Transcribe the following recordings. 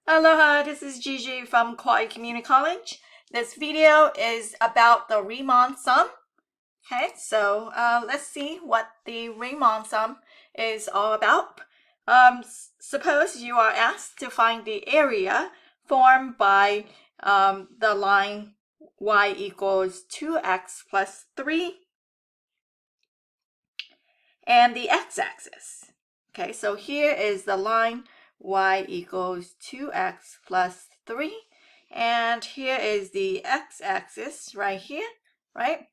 Aloha, this is Gigi from Kauai Community College. This video is about the Riemann sum. Okay, so let's see what the Riemann sum is all about. Suppose you are asked to find the area formed by the line y equals 2x plus 3 and the x-axis. Okay, so here is the line y equals 2x plus 3, and here is the x-axis right here, right?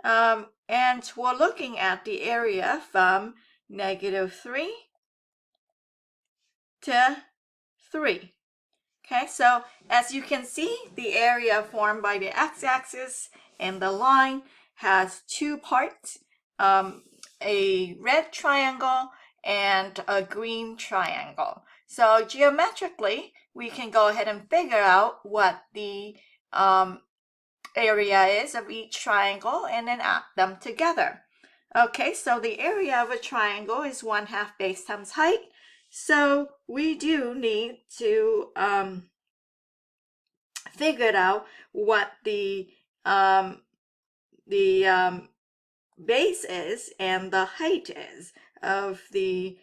And we're looking at the area from -3 to 3. Okay, so as you can see, the area formed by the x-axis and the line has two parts, a red triangle and a green triangle. So geometrically, we can go ahead and figure out what the area is of each triangle and then add them together. Okay, so the area of a triangle is 1/2 base times height. So we do need to figure out what the base is and the height is of the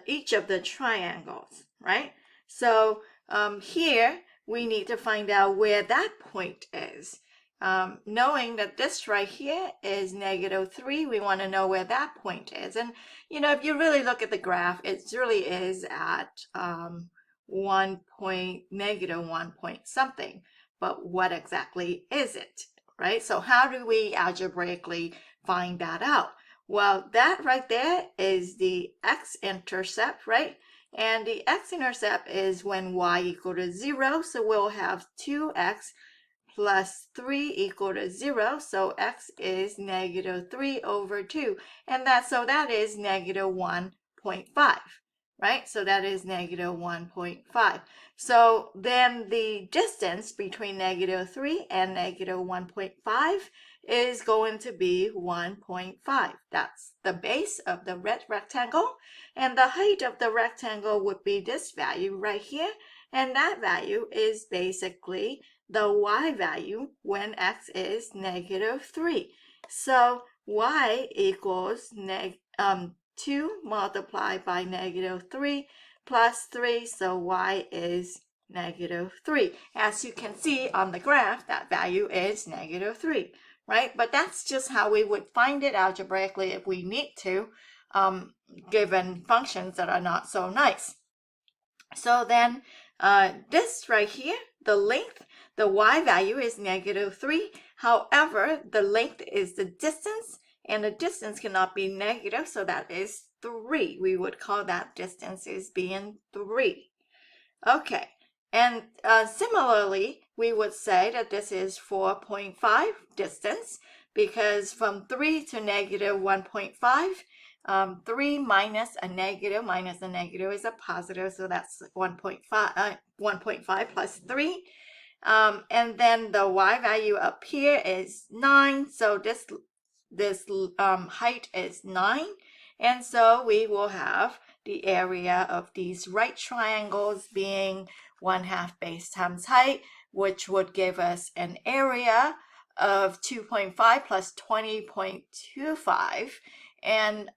each of the triangles, right? So here we need to find out where that point is. Knowing that this right here is -3, we want to know where that point is. And you know, if you really look at the graph, it really is at -1 point something. But what exactly is it, right? So how do we algebraically find that out? Well, that right there is the x-intercept, right? And the x-intercept is when y equal to 0. So we'll have 2x plus 3 equal to 0. So x is -3 over 2. And that is -1.5, right? So that is -1.5. So then the distance between -3 and -1.5 is going to be 1.5. That's the base of the red rectangle. And the height of the rectangle would be this value right here. And that value is basically the y value when x is -3. So y equals 2 multiplied by -3 plus 3, so y is -3. As you can see on the graph, that value is -3, right? But that's just how we would find it algebraically if we need to, given functions that are not so nice. So then this right here, the length, the y value is -3. However, the length is the distance, and the distance cannot be negative, so that is 3. We would call that distance as being 3. Okay, and similarly, we would say that this is 4.5 distance, because from 3 to -1.5, 3 minus a negative is a positive, so that's 1.5 plus 3. And then the y value up here is 9, so this height is 9, and so we will have the area of these right triangles being 1/2 base times height, which would give us an area of 2.5 plus 20.25, and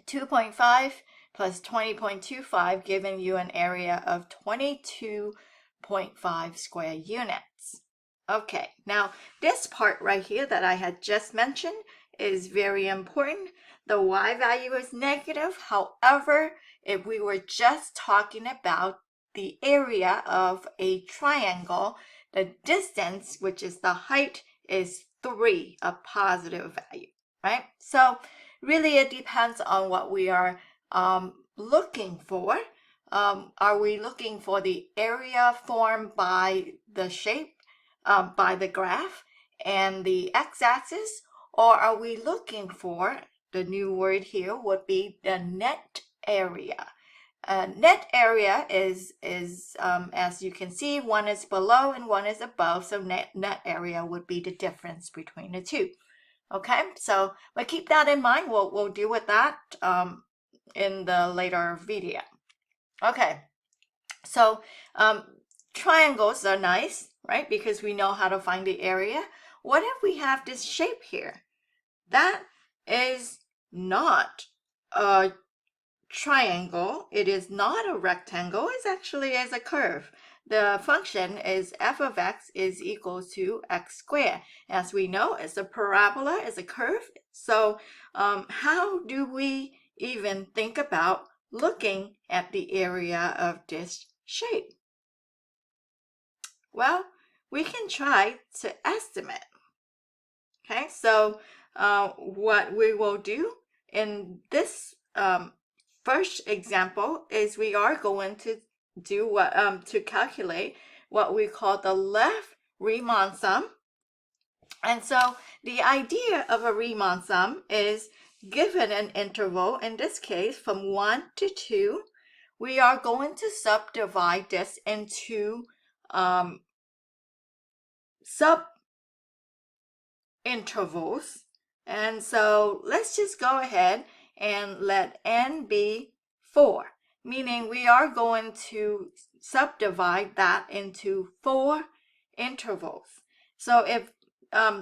2.5 plus 20.25 giving you an area of 22.5 square units. Okay, now this part right here that I had just mentioned is very important. The y value is negative. However, if we were just talking about the area of a triangle, the distance, which is the height, is 3, a positive value, right? So really it depends on what we are looking for. Are we looking for the area formed by the shape, by the graph and the x-axis, or are we looking for, the new word here would be the net area. Net area is as you can see, one is below and one is above, so net area would be the difference between the two. Okay, so but keep that in mind. We'll deal with that in the later video. Okay, so triangles are nice, right? Because we know how to find the area. What if we have this shape here? That is not a triangle. It is not a rectangle. It actually is a curve. The function is f of x is equal to x squared. As we know, it's a parabola, it's a curve. So how do we even think about looking at the area of this shape? Well, we can try to estimate. Okay, so what we will do in this first example is we are going to do what to calculate what we call the Left-Reimann sum. And so the idea of a Riemann sum is given an interval, in this case from 1 to 2, we are going to subdivide this into sub intervals. And so let's just go ahead and let n be 4, meaning we are going to subdivide that into 4 intervals. So if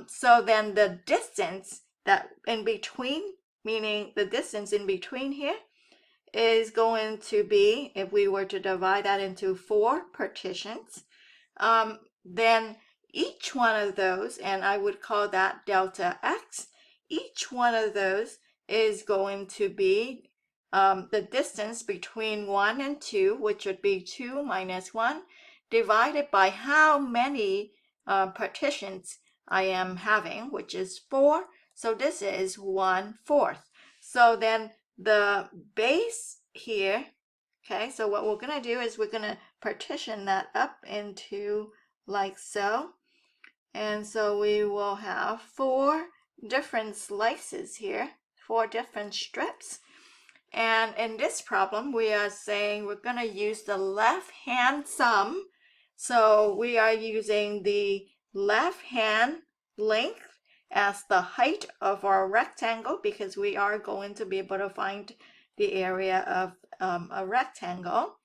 so then the distance that in between, meaning the distance in between here, is going to be, if we were to divide that into 4 partitions, then each one of those, and I would call that delta x, each one of those is going to be the distance between 1 and 2, which would be 2 minus 1, divided by how many partitions I am having, which is 4. So this is 1/4. So then the base here, okay, so what we're going to do is we're going to partition that up into like so. And so we will have 4 different slices here, 4 different strips. And in this problem, we are saying we're going to use the left-hand sum. So we are using the left-hand length as the height of our rectangle, because we are going to be able to find the area of a rectangle.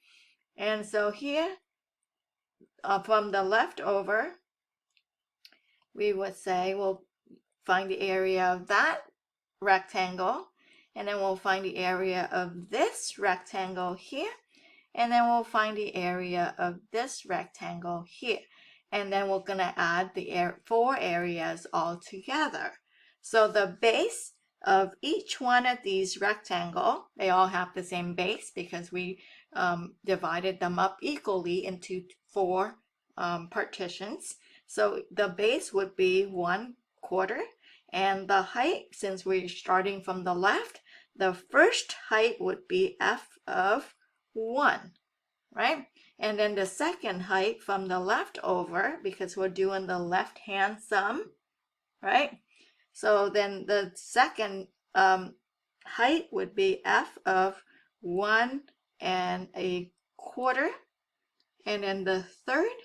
And so here, from the left over, we would say we'll find the area of that rectangle, and then we'll find the area of this rectangle here, and then we'll find the area of this rectangle here. And then we're going to add the 4 areas all together. So the base of each one of these rectangles, they all have the same base because we divided them up equally into 4 partitions. So the base would be 1/4, and the height, since we're starting from the left, the first height would be f of 1, right? And then the second height from the left over, because we're doing the left-hand sum, right? So then the second height would be f of 1 1/4, and then the third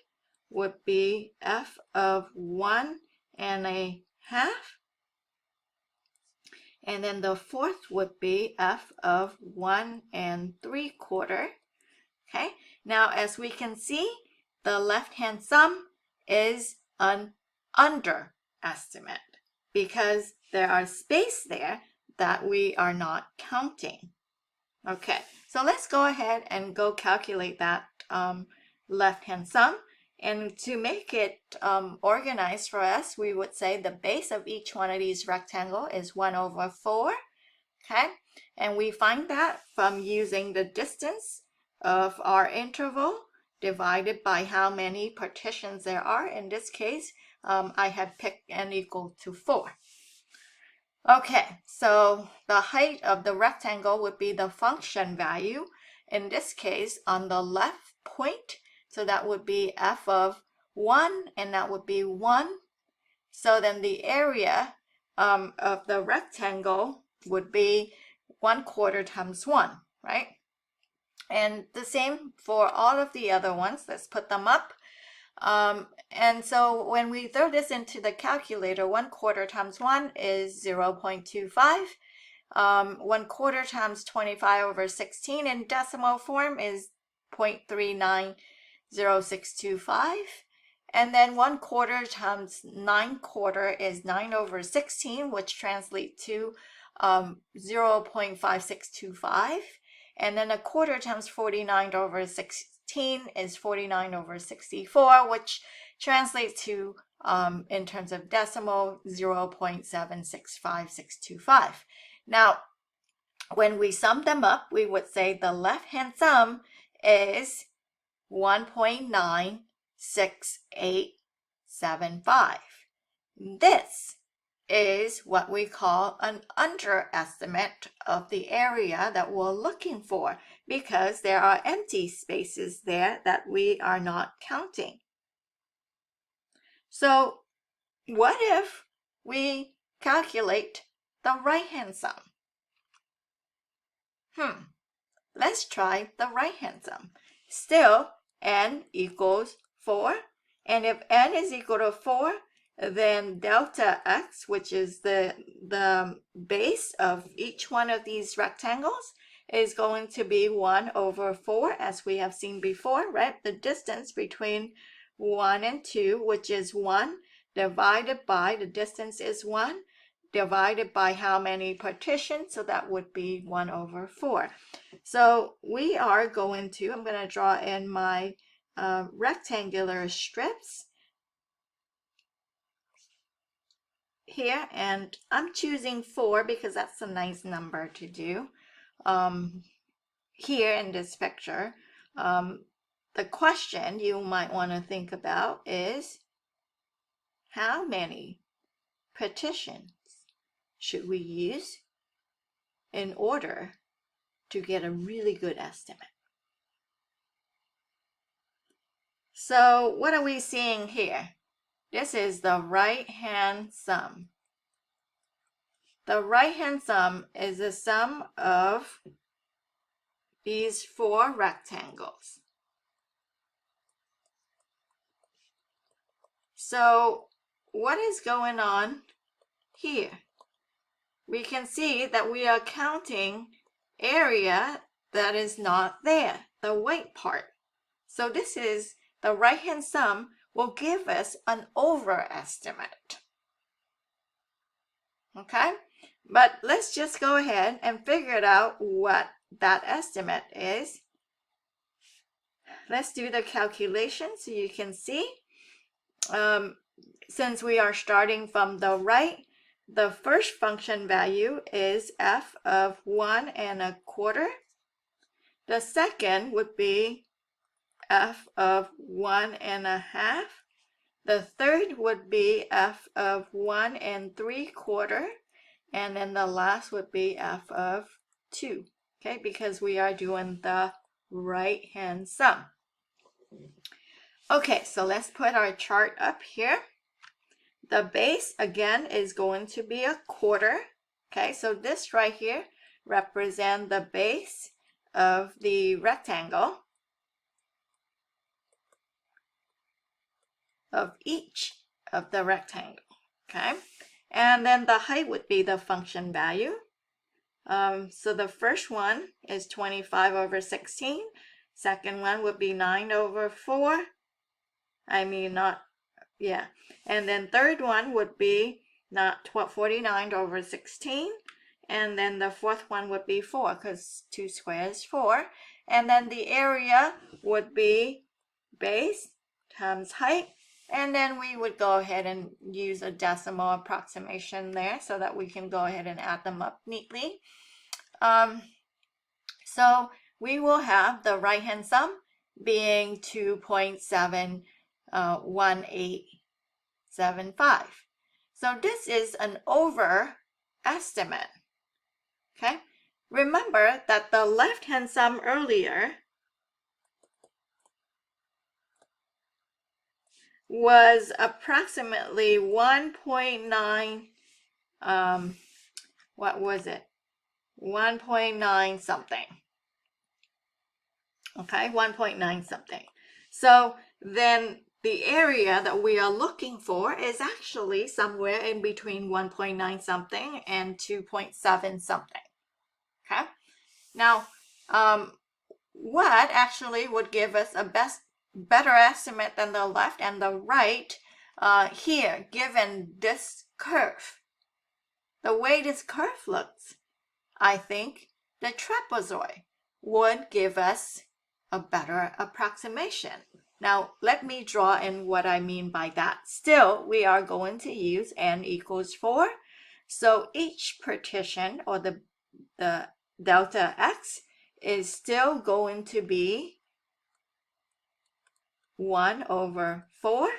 would be f of 1 1/2, and then the fourth would be f of 1 3/4. Okay, now as we can see, the left-hand sum is an underestimate because there are space there that we are not counting. Okay, so let's go ahead and go calculate that left-hand sum. And to make it organized for us, we would say the base of each one of these rectangles is 1/4. Okay, and we find that from using the distance of our interval divided by how many partitions there are. In this case, I had picked n equal to 4. Okay, so the height of the rectangle would be the function value, in this case on the left point. So that would be f of 1, and that would be 1. So then the area of the rectangle would be 1/4 times 1, right? And the same for all of the other ones. Let's put them up. And so when we throw this into the calculator, 1/4 times 1 is 0.25. 1/4 times 25/16 in decimal form is 0.390625. And then 1/4 times 9/4 is 9/16, which translates to 0.5625. And then 1/4 times 49/16 is 49/64, which translates to, in terms of decimal, 0.765625. Now, when we sum them up, we would say the left-hand sum is 1.96875. This is what we call an underestimate of the area that we're looking for, because there are empty spaces there that we are not counting. So what if we calculate the right-hand sum? Let's try the right-hand sum. Still, n equals 4. And if n is equal to 4, then delta x, which is the base of each one of these rectangles, is going to be 1/4, as we have seen before, right? The distance between 1 and 2, which is 1, divided by, the distance is 1, divided by how many partitions, so that would be 1/4. So we are going to, I'm going to draw in my rectangular strips here, and I'm choosing 4 because that's a nice number to do here in this picture. The question you might want to think about is, how many partitions should we use in order to get a really good estimate? So what are we seeing here? This is the right-hand sum. The right-hand sum is the sum of these 4 rectangles. So what is going on here? We can see that we are counting area that is not there, the white part. So this is the right-hand sum will give us an overestimate. Okay? But let's just go ahead and figure it out what that estimate is. Let's do the calculation so you can see. Since we are starting from the right, the first function value is f of 1.25. The second would be f of 1.5. The third would be f of 1.75. And then the last would be f of 2. Okay, because we are doing the right-hand sum. Okay, so let's put our chart up here. The base, again, is going to be 1/4. Okay, so this right here represents the base of the rectangle of each of the rectangle. Okay, and then the height would be the function value. So the first one is 25/16. Second one would be 9/4. And then third one would be 49/16. And then the fourth one would be 4, because 2 squares is 4. And then the area would be base times height. And then we would go ahead and use a decimal approximation there so that we can go ahead and add them up neatly. So we will have the right-hand sum being 2.71875. So this is an overestimate. Okay, remember that the left-hand sum earlier was approximately 1.9, what was it? 1.9 something. Okay, 1.9 something. So then the area that we are looking for is actually somewhere in between 1.9 something and 2.7 something. Okay, now what actually would give us a better estimate than the left and the right here, given this curve? The way this curve looks, I think the trapezoid would give us a better approximation. Now, let me draw in what I mean by that. Still, we are going to use n equals 4. So each partition, or the delta x, is still going to be 1 over 4.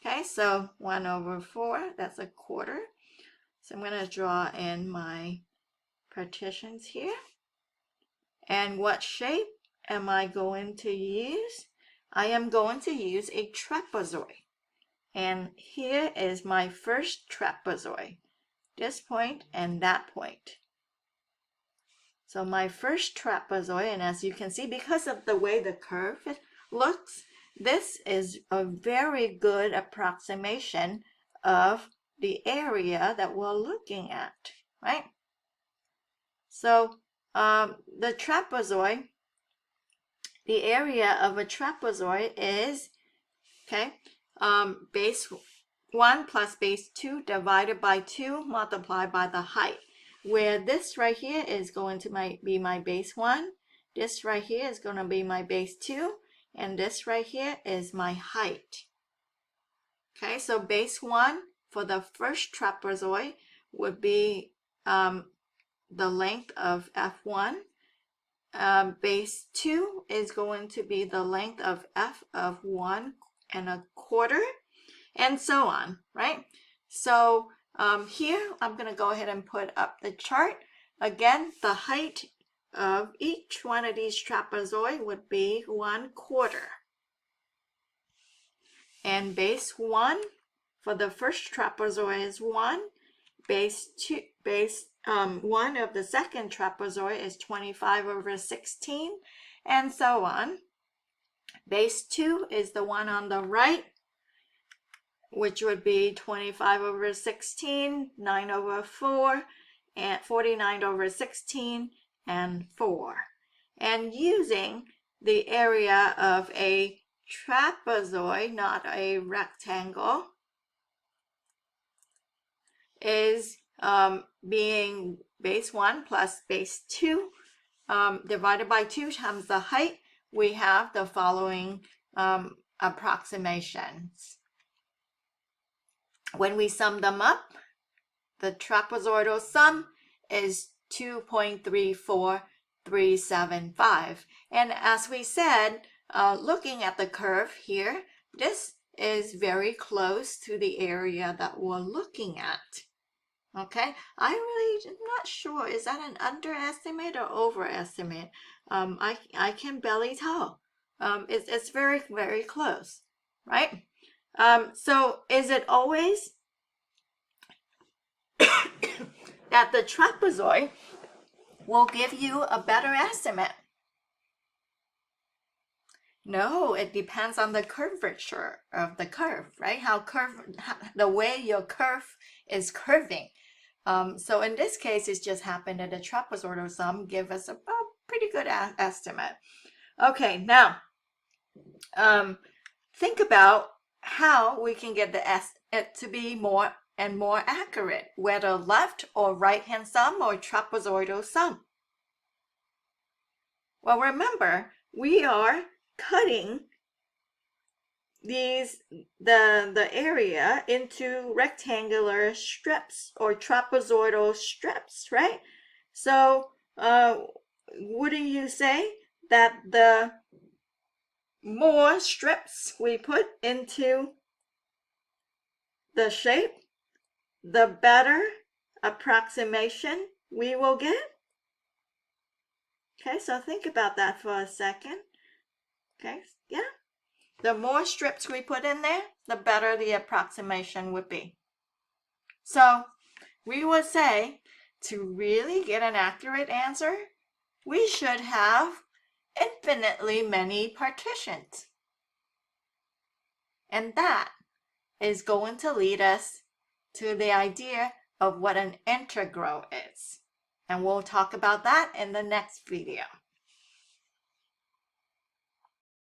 Okay, so 1 over 4, that's a quarter. So I'm going to draw in my partitions here. And what shape am I going to use? I am going to use a trapezoid. And here is my first trapezoid, this point and that point. So my first trapezoid, and as you can see, because of the way the curve looks, this is a very good approximation of the area that we're looking at, right? So the trapezoid, the area of a trapezoid is, okay, base 1 plus base 2 divided by 2 multiplied by the height, where this right here is going to be my base 1, this right here is going to be my base 2, and this right here is my height. Okay, so base 1 for the first trapezoid would be the length of F1. Base 2 is going to be the length of F of 1 1/4, and so on, right? So here I'm going to go ahead and put up the chart. Again, the height of each one of these trapezoid would be 1/4. And base 1 for the first trapezoid is 1. Base 1 of the second trapezoid is 25 over 16, and so on. Base 2 is the one on the right, which would be 25 over 16, 9 over 4, and 49 over 16, and 4. And using the area of a trapezoid, not a rectangle, is being base 1 plus base 2 divided by 2 times the height, we have the following approximations. When we sum them up, the trapezoidal sum is 2.34375. And as we said, looking at the curve here, this is very close to the area that we're looking at. Okay, I really am not sure. Is that an underestimate or overestimate? I can barely tell. It's very, very close, right? So is it always that the trapezoid will give you a better estimate? No, it depends on the curvature of the curve, right? The way your curve is curving. So in this case, it's just happened that the trapezoidal sum give us a pretty good estimate. Okay, now think about how we can get it to be more and more accurate, whether left or right-hand sum or trapezoidal sum. Well, remember, we are cutting the area into rectangular strips or trapezoidal strips, right? So wouldn't you say that the more strips we put into the shape, the better approximation we will get? Okay, so think about that for a second. Okay, yeah. The more strips we put in there, the better the approximation would be. So we would say, to really get an accurate answer, we should have infinitely many partitions. And that is going to lead us to the idea of what an integral is. And we'll talk about that in the next video.